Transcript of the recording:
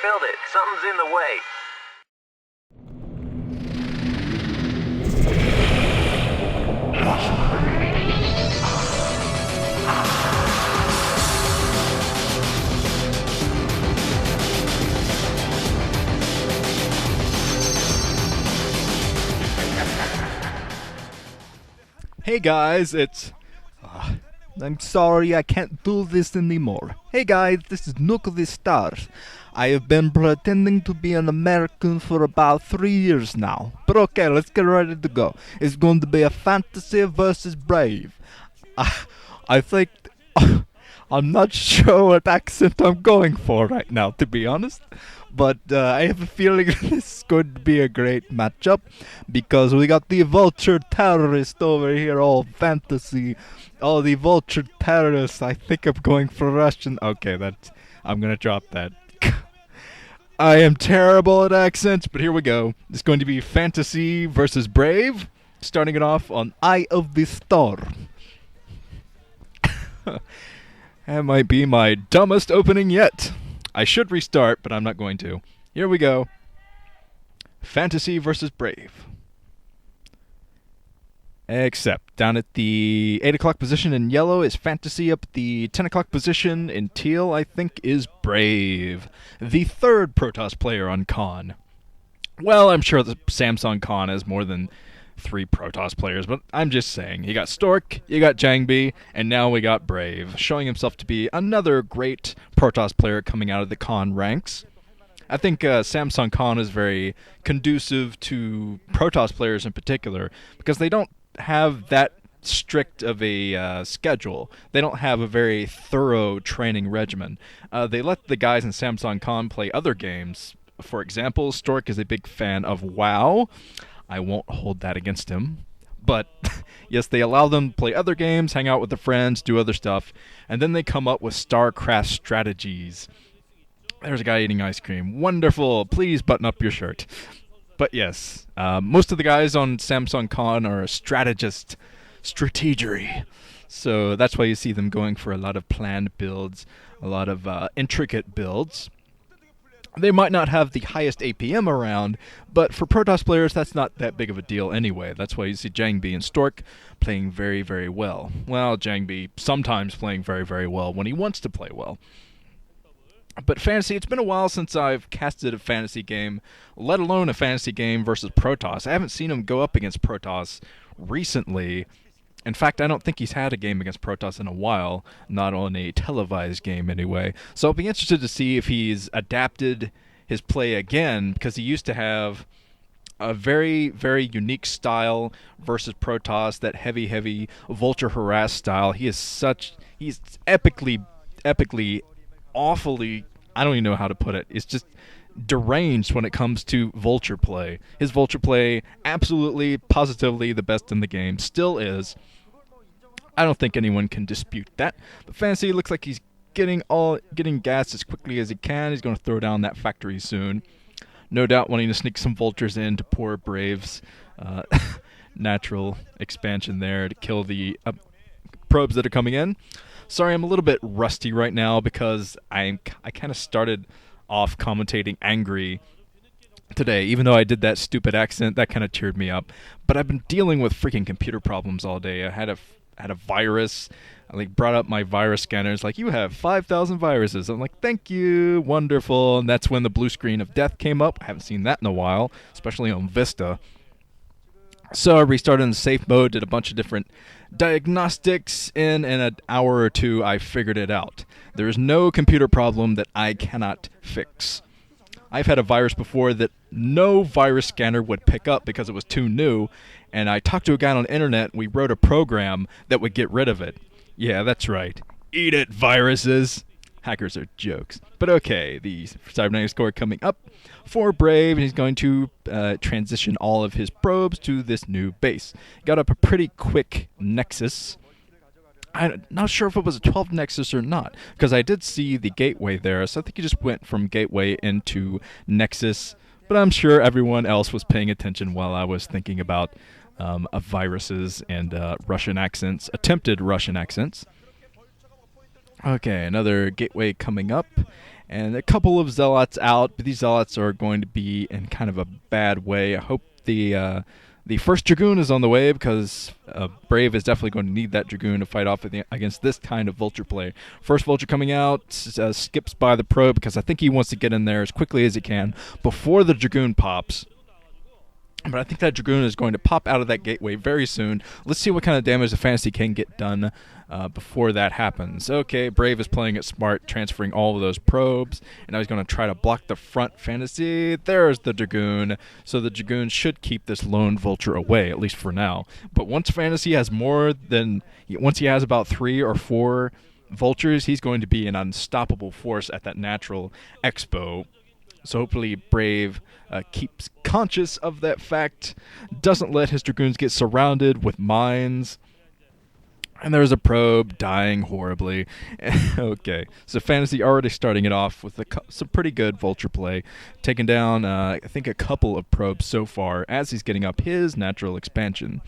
build it. Something's in the way. Hey guys, I'm sorry I can't do this anymore. Hey guys, this is Nook of the Stars. I have been pretending to be an American for about 3 years now. But okay, let's get ready to go. It's going to be a fantasy versus brave. I think... I'm not sure what accent I'm going for right now, to be honest. But I have a feeling this is going to be a great matchup because we got the vulture terrorist over here, all fantasy. Oh, the vulture terrorist. I think I'm going for Russian. Okay, I'm going to drop that. I am terrible at accents, but here we go. It's going to be fantasy versus brave, starting it off on Eye of the Storm. That might be my dumbest opening yet. I should restart, but I'm not going to. Here we go. Fantasy versus brave. Except down at the 8 o'clock position in yellow is fantasy. Up at the 10 o'clock position in teal, I think, is brave. The third Protoss player on Con. Well, I'm sure the Samsung Con has more than 3 Protoss players, but I'm just saying. You got Stork, you got Jangbi, and now we got Brave, showing himself to be another great Protoss player coming out of the Con ranks. I think Samsung Con is very conducive to Protoss players in particular, because they don't have that strict of a schedule. They don't have a very thorough training regimen. They let the guys in Samsung Con play other games. For example, Stork is a big fan of WoW. I won't hold that against him. But, yes, they allow them to play other games, hang out with their friends, do other stuff, and then they come up with StarCraft strategies. There's a guy eating ice cream. Wonderful. Please button up your shirt. But, yes, most of the guys on Samsung Con are strategery. So that's why you see them going for a lot of planned builds, a lot of intricate builds. They might not have the highest APM around, but for Protoss players, that's not that big of a deal anyway. That's why you see Jangbi and Stork playing very, very well. Well, Jangbi sometimes playing very, very well when he wants to play well. But fantasy, it's been a while since I've casted a fantasy game, let alone a fantasy game versus Protoss. I haven't seen him go up against Protoss recently. In fact, I don't think he's had a game against Protoss in a while, not on a televised game anyway. So I'll be interested to see if he's adapted his play again, because he used to have a very, very unique style versus Protoss, that heavy vulture harass style. He's epically, awfully, I don't even know how to put it. It's just deranged when it comes to vulture play. His vulture play, absolutely, positively the best in the game, still is. I don't think anyone can dispute that. But Fantasy looks like he's getting gas as quickly as he can. He's going to throw down that factory soon. No doubt wanting to sneak some vultures in to poor Brave's natural expansion there to kill the probes that are coming in. Sorry, I'm a little bit rusty right now because I kind of started off commentating angry today, even though I did that stupid accent. That kind of cheered me up. But I've been dealing with freaking computer problems all day. I had a virus. I brought up my virus scanners, you have 5,000 viruses. I'm like, thank you, wonderful. And that's when the blue screen of death came up. I haven't seen that in a while, especially on Vista. So I restarted in safe mode, did a bunch of different diagnostics. In an hour or two, I figured it out. There is no computer problem that I cannot fix. I've had a virus before that no virus scanner would pick up because it was too new, and I talked to a guy on the internet, and we wrote a program that would get rid of it. Yeah, that's right. Eat it, viruses! Hackers are jokes. But okay, the cybernetic score coming up for Brave, and he's going to transition all of his probes to this new base. Got up a pretty quick Nexus. I'm not sure if it was a 12 Nexus or not, because I did see the gateway there, so I think he just went from gateway into Nexus, but I'm sure everyone else was paying attention while I was thinking about viruses and Russian accents, attempted Russian accents. Okay, another gateway coming up, and a couple of Zealots out, but these Zealots are going to be in kind of a bad way. I hope the first Dragoon is on the way, because Brave is definitely going to need that Dragoon to fight off against this kind of Vulture play. First Vulture coming out, skips by the probe, because I think he wants to get in there as quickly as he can before the Dragoon pops. But I think that Dragoon is going to pop out of that gateway very soon. Let's see what kind of damage the Fantasy can get done before that happens. Okay, Brave is playing it smart, transferring all of those probes. And now he's going to try to block the front Fantasy. There's the Dragoon. So the Dragoon should keep this lone Vulture away, at least for now. But once Fantasy has once he has about 3 or 4 Vultures, he's going to be an unstoppable force at that natural expo. So hopefully Brave keeps conscious of that fact, doesn't let his Dragoons get surrounded with mines. And there's a probe dying horribly. Okay, so Fantasy already starting it off with some pretty good Vulture play, taking down, I think, a couple of probes so far as he's getting up his natural expansion.